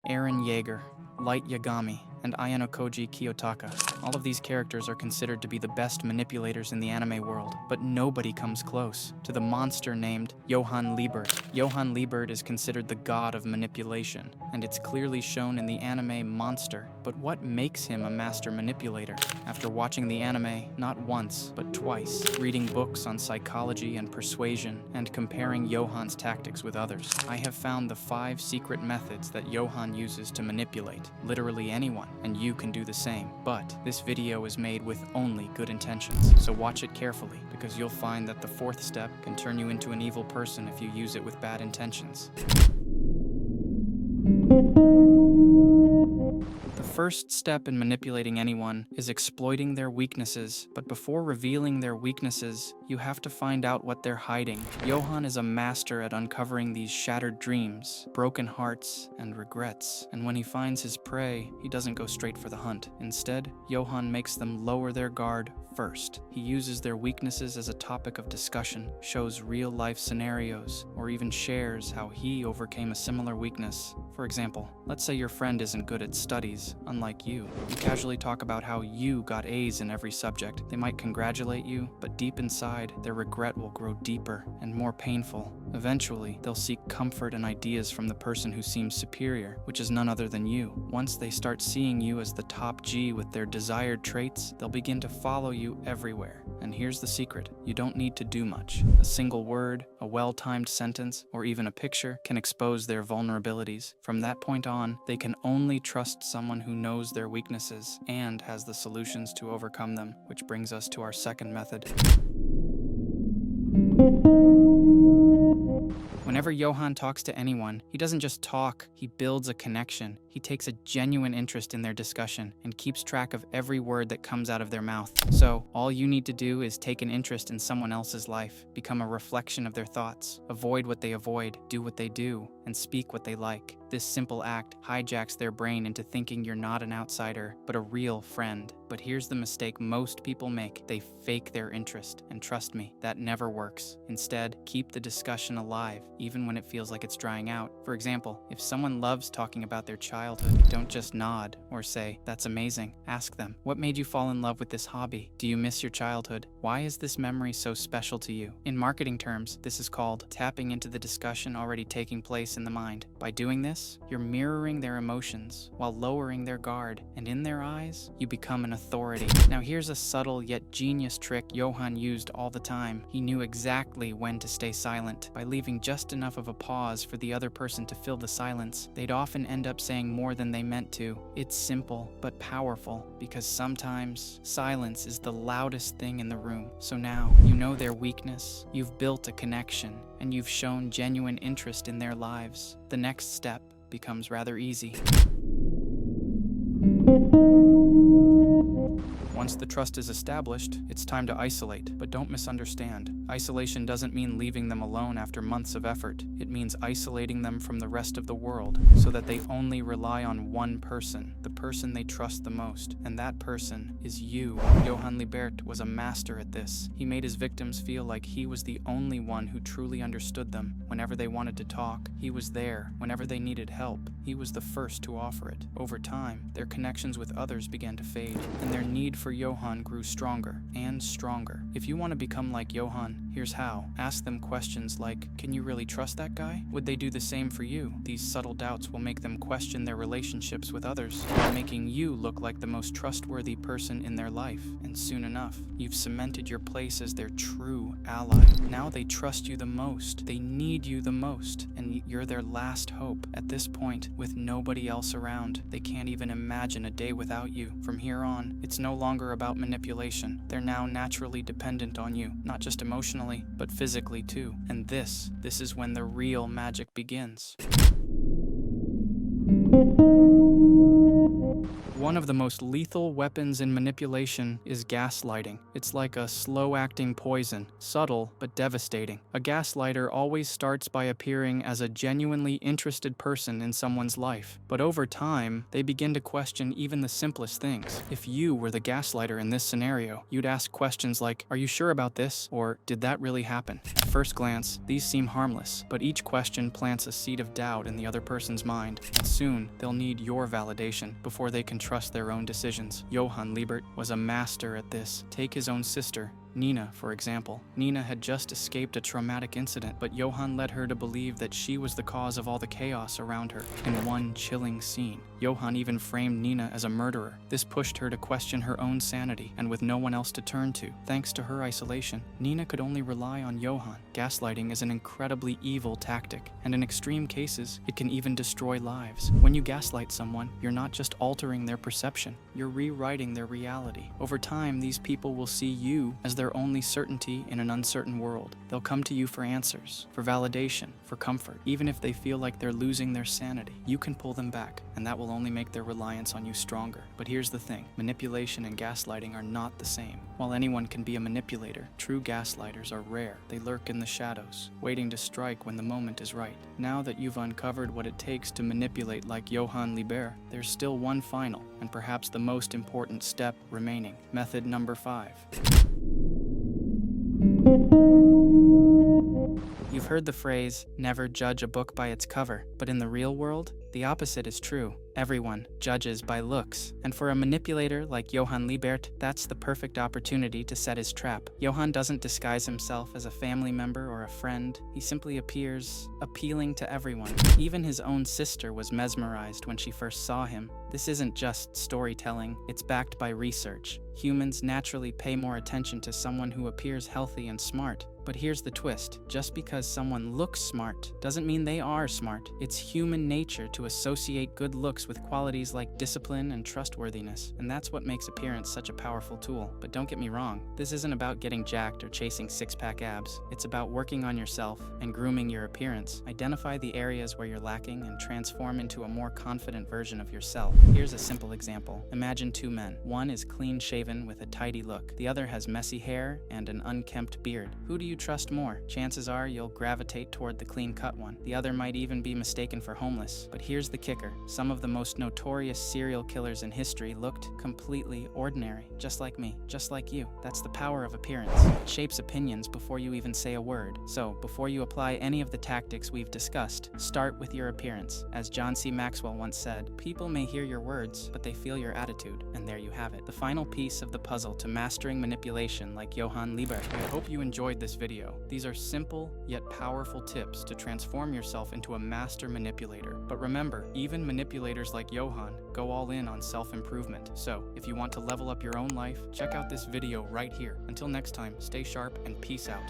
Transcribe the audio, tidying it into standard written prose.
Eren Jaeger, Light Yagami, and Ayanokoji Kiyotaka. All of these characters are considered to be the best manipulators in the anime world, but nobody comes close to the monster named Johan Liebert. Johan Liebert is considered the god of manipulation, and it's clearly shown in the anime Monster. But what makes him a master manipulator? After watching the anime not once, but twice, reading books on psychology and persuasion, and comparing Johan's tactics with others, I have found the 5 secret methods that Johan uses to manipulate literally anyone, and you can do the same. But this video is made with only good intentions, so watch it carefully, because you'll find that the 4th step can turn you into an evil person if you use it with bad intentions. The first step in manipulating anyone is exploiting their weaknesses, but before revealing their weaknesses, you have to find out what they're hiding. Johan is a master at uncovering these shattered dreams, broken hearts, and regrets. And when he finds his prey, he doesn't go straight for the hunt. Instead, Johan makes them lower their guard first. He uses their weaknesses as a topic of discussion, shows real-life scenarios, or even shares how he overcame a similar weakness. For example, let's say your friend isn't good at studies, unlike you. You casually talk about how you got A's in every subject. They might congratulate you, but deep inside, their regret will grow deeper and more painful. Eventually, they'll seek comfort and ideas from the person who seems superior, which is none other than you. Once they start seeing you as the top G with their desired traits, they'll begin to follow you everywhere. And here's the secret: you don't need to do much. A single word, a well-timed sentence, or even a picture can expose their vulnerabilities. From that point on, they can only trust someone who knows their weaknesses and has the solutions to overcome them, which brings us to our second method. Whenever Johan talks to anyone, he doesn't just talk, he builds a connection. He takes a genuine interest in their discussion and keeps track of every word that comes out of their mouth. So, all you need to do is take an interest in someone else's life, become a reflection of their thoughts, avoid what they avoid, do what they do, and speak what they like. This simple act hijacks their brain into thinking you're not an outsider, but a real friend. But here's the mistake most people make: they fake their interest. And trust me, that never works. Instead, keep the discussion alive, even when it feels like it's drying out. For example, if someone loves talking about their childhood, don't just nod or say, "That's amazing." Ask them, "What made you fall in love with this hobby? Do you miss your childhood? Why is this memory so special to you?" In marketing terms, this is called tapping into the discussion already taking place in the mind. By doing this, you're mirroring their emotions while lowering their guard, and in their eyes, you become an authority. Now here's a subtle yet genius trick Johan used all the time. He knew exactly when to stay silent. By leaving just enough of a pause for the other person to fill the silence, they'd often end up saying more than they meant to. It's simple, but powerful, because sometimes silence is the loudest thing in the room. So now, you know their weakness, you've built a connection, and you've shown genuine interest in their lives. The next step becomes rather easy. Once the trust is established, it's time to isolate. But don't misunderstand. Isolation doesn't mean leaving them alone after months of effort. It means isolating them from the rest of the world, so that they only rely on one person, the person they trust the most. And that person is you. Johan Libert was a master at this. He made his victims feel like he was the only one who truly understood them. Whenever they wanted to talk, he was there. Whenever they needed help, he was the first to offer it. Over time, their connections with others began to fade, and their need for Johan grew stronger and stronger. If you want to become like Johan, here's how. Ask them questions like, "Can you really trust that guy? Would they do the same for you?" These subtle doubts will make them question their relationships with others, making you look like the most trustworthy person in their life. And soon enough, you've cemented your place as their true ally. Now they trust you the most, they need you the most, and you're their last hope. At this point, with nobody else around, they can't even imagine a day without you. From here on, it's no longer about manipulation. They're now naturally dependent on you, not just emotionally, but physically too. And this is when the real magic begins. One of the most lethal weapons in manipulation is gaslighting. It's like a slow-acting poison, subtle but devastating. A gaslighter always starts by appearing as a genuinely interested person in someone's life. But over time, they begin to question even the simplest things. If you were the gaslighter in this scenario, you'd ask questions like, "Are you sure about this?" or "Did that really happen?" At first glance, these seem harmless, but each question plants a seed of doubt in the other person's mind. And soon, they'll need your validation before they can trust their own decisions. Johan Liebert was a master at this. Take his own sister, Nina, for example. Nina had just escaped a traumatic incident, but Johan led her to believe that she was the cause of all the chaos around her. In one chilling scene, Johan even framed Nina as a murderer. This pushed her to question her own sanity, and with no one else to turn to, thanks to her isolation, Nina could only rely on Johan. Gaslighting is an incredibly evil tactic, and in extreme cases, it can even destroy lives. When you gaslight someone, you're not just altering their perception, you're rewriting their reality. Over time, these people will see you as their only certainty in an uncertain world. They'll come to you for answers, for validation, for comfort. Even if they feel like they're losing their sanity, you can pull them back, and that will only make their reliance on you stronger. But here's the thing, manipulation and gaslighting are not the same. While anyone can be a manipulator, true gaslighters are rare. They lurk in the shadows, waiting to strike when the moment is right. Now that you've uncovered what it takes to manipulate like Johan Liebert, there's still one final, and perhaps the most important step remaining. Method number 5. You've heard the phrase, never judge a book by its cover, but in the real world, the opposite is true. Everyone judges by looks. And for a manipulator like Johan Liebert, that's the perfect opportunity to set his trap. Johan doesn't disguise himself as a family member or a friend. He simply appears appealing to everyone. Even his own sister was mesmerized when she first saw him. This isn't just storytelling, it's backed by research. Humans naturally pay more attention to someone who appears healthy and smart. But here's the twist. Just because someone looks smart doesn't mean they are smart. It's human nature to associate good looks with qualities like discipline and trustworthiness, and that's what makes appearance such a powerful tool. But don't get me wrong, this isn't about getting jacked or chasing six-pack abs. It's about working on yourself and grooming your appearance. Identify the areas where you're lacking and transform into a more confident version of yourself. Here's a simple example. Imagine two men. One is clean-shaven with a tidy look. The other has messy hair and an unkempt beard. Who do you trust more? Chances are you'll gravitate toward the clean-cut one. The other might even be mistaken for homeless. But here's the kicker. Some of the most notorious serial killers in history looked completely ordinary. Just like me. Just like you. That's the power of appearance. It shapes opinions before you even say a word. So, before you apply any of the tactics we've discussed, start with your appearance. As John C. Maxwell once said, people may hear your words, but they feel your attitude. And there you have it. The final piece of the puzzle to mastering manipulation like Johan Liebert. I hope you enjoyed this video. These are simple yet powerful tips to transform yourself into a master manipulator. But remember, even manipulators like Johan go all in on self-improvement. So, if you want to level up your own life, check out this video right here. Until next time, stay sharp and peace out.